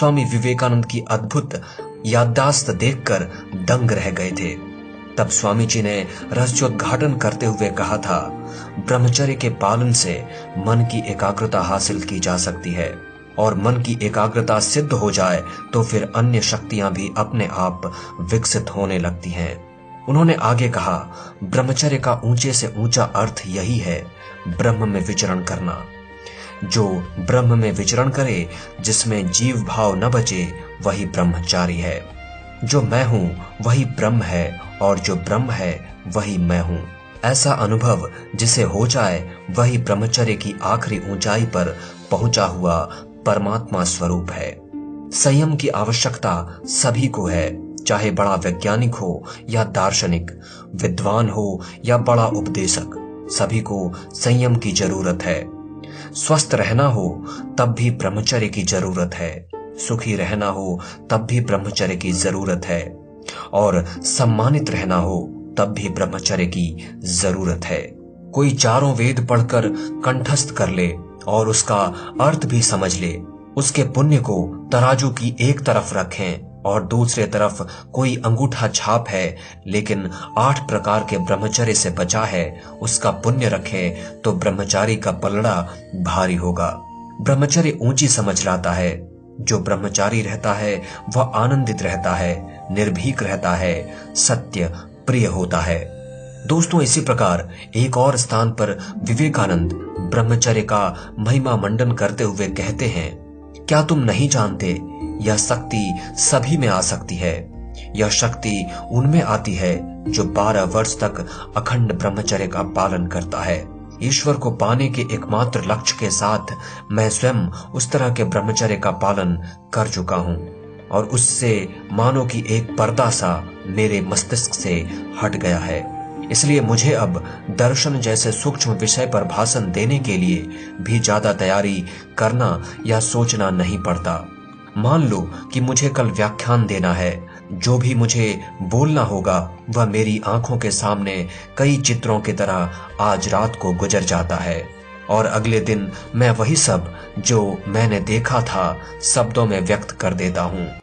स्वामी विवेकानंद की अद्भुत याददाश्त देखकर दंग रह गए थे। तब स्वामी जी ने रहस्योद्घाटन करते हुए कहा था, ब्रह्मचर्य के पालन से मन की एकाग्रता हासिल की जा सकती है और मन की एकाग्रता सिद्ध हो जाए तो फिर अन्य शक्तियां भी अपने आप विकसित होने लगती हैं। उन्होंने आगे कहा, ब्रह्मचर्य का ऊंचे से ऊंचा अर्थ यही है, ब्रह्म में विचरण करना। जो ब्रह्म में विचरण करे, जिसमें जीव भाव न बचे, वही ब्रह्मचारी है। जो मैं हूं वही ब्रह्म है और जो ब्रह्म है वही मैं हूं। ऐसा अनुभव जिसे हो जाए वही ब्रह्मचर्य की आखिरी ऊंचाई पर पहुंचा हुआ परमात्मा स्वरूप है। संयम की आवश्यकता सभी को है, चाहे बड़ा वैज्ञानिक हो या दार्शनिक, विद्वान हो या बड़ा उपदेशक, सभी को संयम की जरूरत है। स्वस्थ रहना हो तब भी ब्रह्मचर्य की जरूरत है, सुखी रहना हो तब भी ब्रह्मचर्य की जरूरत है और सम्मानित रहना हो तब भी ब्रह्मचर्य की जरूरत है। कोई चारों वेद पढ़कर कंठस्थ कर ले और उसका अर्थ भी समझ ले, उसके पुण्य को तराजू की एक तरफ रखें और दूसरे तरफ कोई अंगूठा छाप है लेकिन 8 प्रकार के ब्रह्मचर्य से बचा है, उसका पुण्य रखे तो ब्रह्मचारी का पलड़ा भारी होगा। ब्रह्मचर्य ऊंची समझ लाता है। जो ब्रह्मचारी रहता है वह आनंदित रहता है, निर्भीक रहता है, सत्य प्रिय होता है। दोस्तों, इसी प्रकार एक और स्थान पर विवेकानंद ब्रह्मचर्य का महिमा मंडन करते हुए कहते हैं, क्या तुम नहीं जानते, यह शक्ति सभी में आ सकती है। यह शक्ति उनमें आती है जो 12 वर्ष तक अखंड ब्रह्मचर्य का पालन करता है। ईश्वर को पाने के एकमात्र लक्ष्य के साथ मैं स्वयं उस तरह के ब्रह्मचर्य का पालन कर चुका हूं और उससे मानो कि एक पर्दा सा मेरे मस्तिष्क से हट गया है। इसलिए मुझे अब दर्शन जैसे सूक्ष्म विषय पर भाषण देने के लिए भी ज्यादा तैयारी करना या सोचना नहीं पड़ता। मान लो कि मुझे कल व्याख्यान देना है, जो भी मुझे बोलना होगा वह मेरी आंखों के सामने कई चित्रों की तरह आज रात को गुजर जाता है और अगले दिन मैं वही सब जो मैंने देखा था शब्दों में व्यक्त कर देता हूँ।